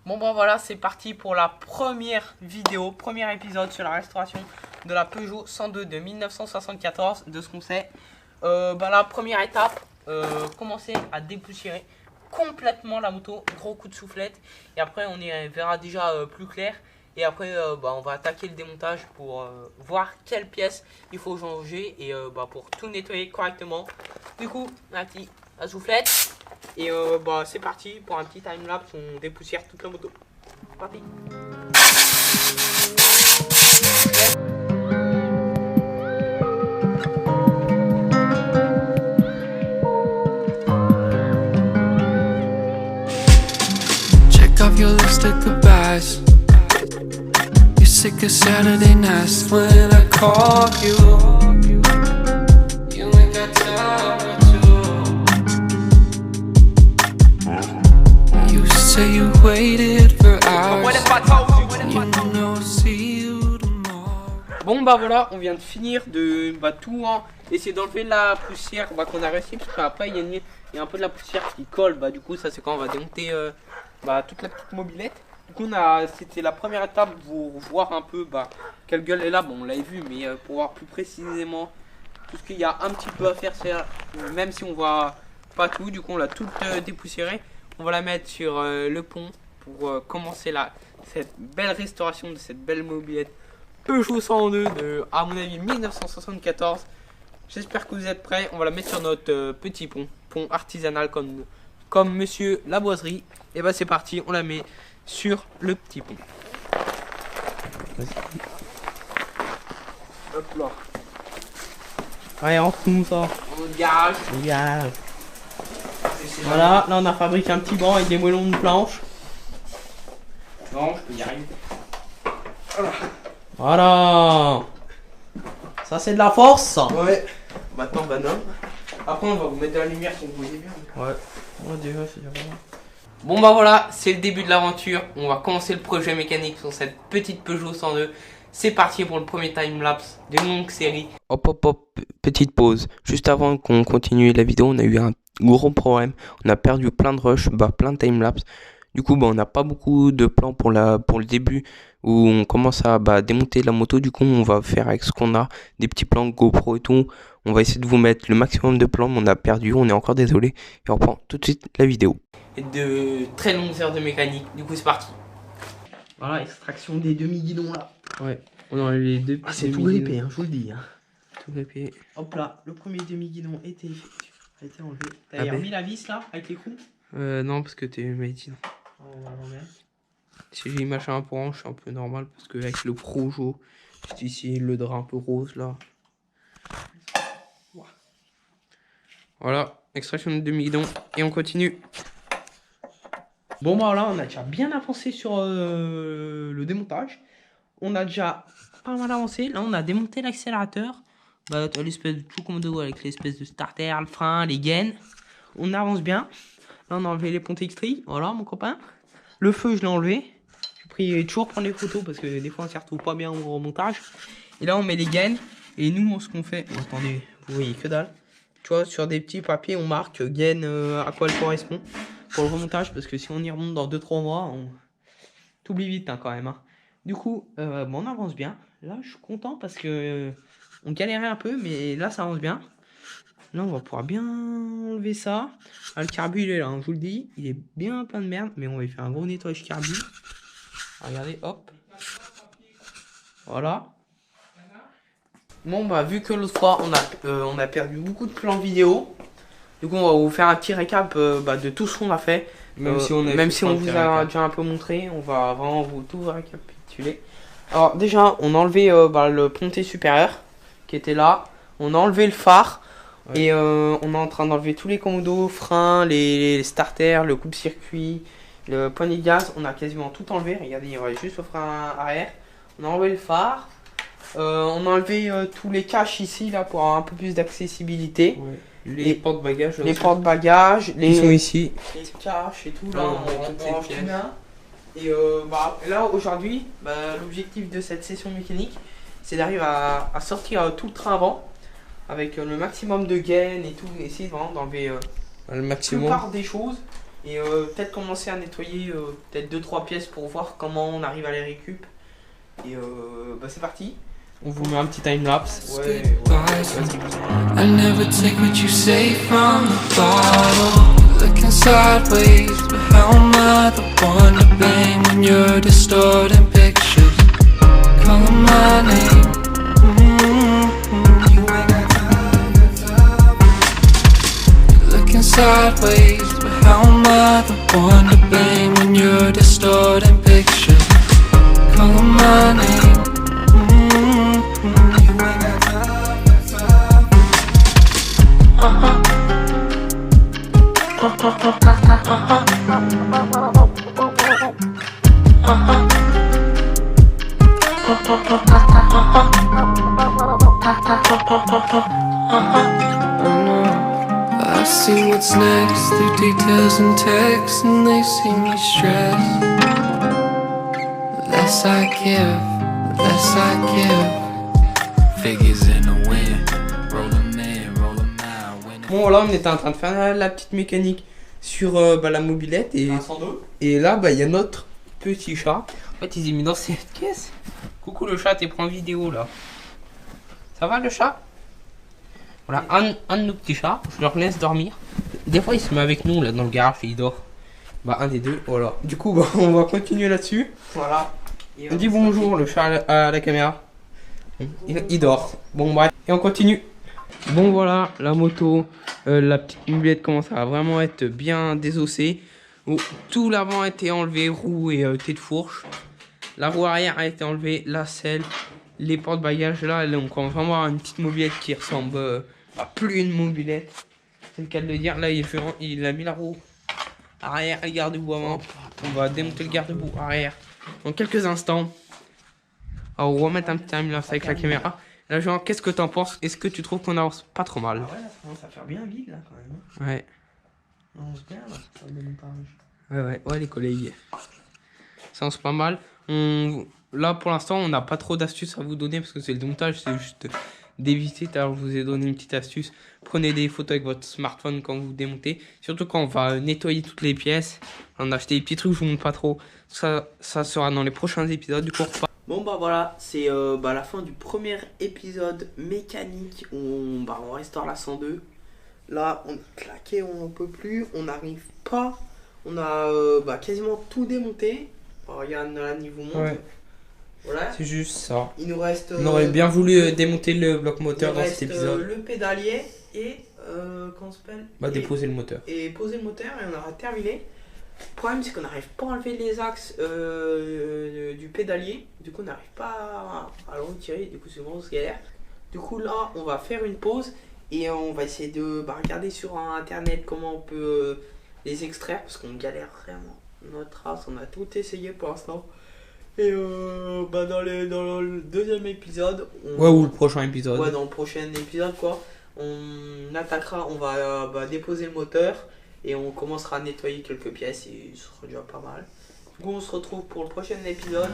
Bon bah voilà, c'est parti pour la première vidéo, premier épisode sur la restauration de la Peugeot 102 de 1974. De ce qu'on sait, la première étape, commencer à dépoussiérer complètement la moto, gros coup de soufflette. Et après on y verra déjà plus clair. Et après on va attaquer le démontage pour voir quelles pièces il faut changer et pour tout nettoyer correctement. Du coup, un petit à soufflette. Et c'est parti pour un petit time-lapse, on dépoussière toute la moto. C'est parti. Check off your list of goodbyes. You're sick of Saturday nights when I call you. You ain't got time to. You say you waited for hours. You know, see you tomorrow. Bon bah voilà, on vient de finir de tout essayer d'enlever la poussière qu'on a réussi, parce qu'après il y a un peu de la poussière qui colle. Du coup ça c'est quand on va démonter toute la petite mobilette. Du coup c'était la première étape pour voir un peu quelle gueule est là. Bon, on l'avait vu, mais pour voir plus précisément tout ce qu'il y a un petit peu à faire, même si on voit pas tout. Du coup on l'a toute dépoussiérée. On va la mettre sur le pont pour commencer cette belle restauration de cette belle mobilette Peugeot 102 de, à mon avis, 1974. J'espère que vous êtes prêts. On va la mettre sur notre petit pont artisanal comme monsieur la boiserie. Et c'est parti, on la met sur le petit pont. Hop là. Allez, entre nous ça. On gage. Voilà, là on a fabriqué un petit banc avec des moellons de planche. Non, je peux y arriver. Voilà. Ça c'est de la force ça. Ouais. Maintenant non. Après on va vous mettre de la lumière pour que vous voyez bien. Ouais. Oh Dieu, c'est bien. Bon voilà, c'est le début de l'aventure. On va commencer le projet mécanique sur cette petite Peugeot 102. C'est parti pour le premier time-lapse d'une longue série. Hop, petite pause. Juste avant qu'on continue la vidéo, on a eu un gros problème. On a perdu plein de rush, plein de time-lapse. Du coup, on n'a pas beaucoup de plans pour le début où on commence à démonter la moto. Du coup, on va faire avec ce qu'on a, des petits plans GoPro et tout. On va essayer de vous mettre le maximum de plans, mais on a perdu, on est encore désolé. Et on reprend tout de suite la vidéo. Et de très longues heures de mécanique. Du coup, c'est parti. Voilà, extraction des demi-guidons là. Ouais, on enlève les deux. Ah, c'est tout grippé, je vous le dis. Tout grippé. Hop là, le premier demi-guidon a été enlevé. T'as remis la vis là, avec l'écrou? Non, parce que t'es médecin. Si j'ai une machin pour hanche, c'est un peu normal, parce que avec le Projo, juste ici, le drap un peu rose là. Voilà, extraction de demi-guidon, et on continue. Bon là on a déjà bien avancé sur le démontage. On a déjà pas mal avancé. Là on a démonté l'accélérateur. T'as l'espèce de tout commando avec l'espèce de starter, le frein, les gaines. On avance bien. Là on a enlevé les ponts extraits. Voilà mon copain. Le feu je l'ai enlevé. J'ai pris toujours prendre les photos parce que des fois on s'y retrouve pas bien au remontage. Et là on met les gaines. Et nous ce qu'on fait. Oh, attendez, vous voyez que dalle. Tu vois, sur des petits papiers on marque gaine à quoi elle correspond. Pour le remontage, parce que si on y remonte dans 2-3 mois, on t'oublie vite quand même. Du coup, on avance bien. Là, je suis content parce que on galérait un peu, mais là, ça avance bien. Là, on va pouvoir bien enlever ça. Là, le carbu, il est là, je vous le dis. Il est bien plein de merde, mais on va y faire un gros nettoyage carbu. Regardez, hop. Voilà. Bon, vu que l'autre fois, on a perdu beaucoup de plans vidéo. Du coup, on va vous faire un petit récap de tout ce qu'on a fait. Même si on vous a déjà un peu montré, on va vraiment tout récapituler. Alors déjà, on a enlevé le pontet supérieur qui était là. On a enlevé le phare. Ouais. Et on est en train d'enlever tous les commandos, freins, les starters, le coupe-circuit, le poignet de gaz. On a quasiment tout enlevé. Regardez, il y aurait juste le frein arrière. On a enlevé le phare. On a enlevé tous les caches ici là pour avoir un peu plus d'accessibilité. Ouais. Les porte-bagages. Les porte-bagages. Ils sont ici. Les caches et tout là. On range tout bien. Et là aujourd'hui, l'objectif de cette session mécanique, c'est d'arriver à sortir tout le train avant. Avec le maximum de gaines et tout. Essayer vraiment d'enlever le maximum. La plupart des choses. Et peut-être commencer à nettoyer peut-être 2-3 pièces pour voir comment on arrive à les récup. Et bah c'est parti. On vous met un petit time-lapse. Ouais. I never take what you say from the bottle. Looking sideways, but how am I the one to blame when you're distorting pictures? Calling my name. You ain't got time. Looking sideways, but how am I the one to blame when you're distorting pictures? Calling my name. I see what's next through details and text, and they see me stressed. The less I give, the less I give. Figures in the wind, roll them in, roll them out. Bon voilà, on était en train de faire la petite mécanique sur la mobilette et là bah il y a notre petit chat. En fait il est mis dans cette caisse. Coucou le chat, t'es pris en vidéo là. Ça va le chat? Voilà, un de nos petits chats, je leur laisse dormir. Des fois il se met avec nous là dans le garage et il dort. Bah un des deux, voilà. Du coup bah, on va continuer là-dessus. Voilà. On dit bonjour le chat à la caméra. Il dort. Bon bref, et on continue. Bon voilà, la moto, la petite mobilette commence à vraiment être bien désossée. Tout l'avant a été enlevé, roue et tête de fourche. La roue arrière a été enlevée, la selle, les porte-bagages là, donc on va vraiment avoir une petite mobilette qui ressemble à plus une mobilette. C'est le cas de le dire. Là il a mis la roue arrière et le garde-boue avant. On va démonter le garde-boue arrière dans quelques instants. Alors on va remettre un petit time-lapse avec la caméra. Là, Jean, qu'est-ce que t'en penses? Est-ce que tu trouves qu'on avance pas trop mal? Ah ouais, là, ça commence à faire bien vide, là, quand même. Ouais. On avance bien, là, sur le démontage. Ouais, les collègues. Ça avance pas mal. Là, pour l'instant, on n'a pas trop d'astuces à vous donner parce que c'est le démontage, c'est juste d'éviter. Alors, je vous ai donné une petite astuce. Prenez des photos avec votre smartphone quand vous démontez. Surtout quand on va nettoyer toutes les pièces. On a acheté des petits trucs, je vous montre pas trop. Ça sera dans les prochains épisodes. Du coup, bon bah voilà, c'est la fin du premier épisode mécanique où on restaure la 102. Là on est claqué, on n'en peut plus, on n'arrive pas. On a quasiment tout démonté. Regarde là, niveau monte. Ouais. Voilà. C'est juste ça. Il nous reste. On aurait bien voulu démonter le bloc moteur dans cet épisode. Le pédalier et comment ça s'appelle? Déposer le moteur. Et poser le moteur et on aura terminé. Le problème c'est qu'on n'arrive pas à enlever les axes du pédalier. Du coup on n'arrive pas à le retirer. Du coup c'est vraiment galère. Du coup là on va faire une pause. Et on va essayer de regarder sur internet comment on peut les extraire. Parce qu'on galère vraiment. Notre race, on a tout essayé pour l'instant. Et dans le deuxième épisode ou le prochain épisode. Ouais, dans le prochain épisode quoi. On attaquera, on va déposer le moteur. Et on commencera à nettoyer quelques pièces et ce sera déjà pas mal. Du coup on se retrouve pour le prochain épisode.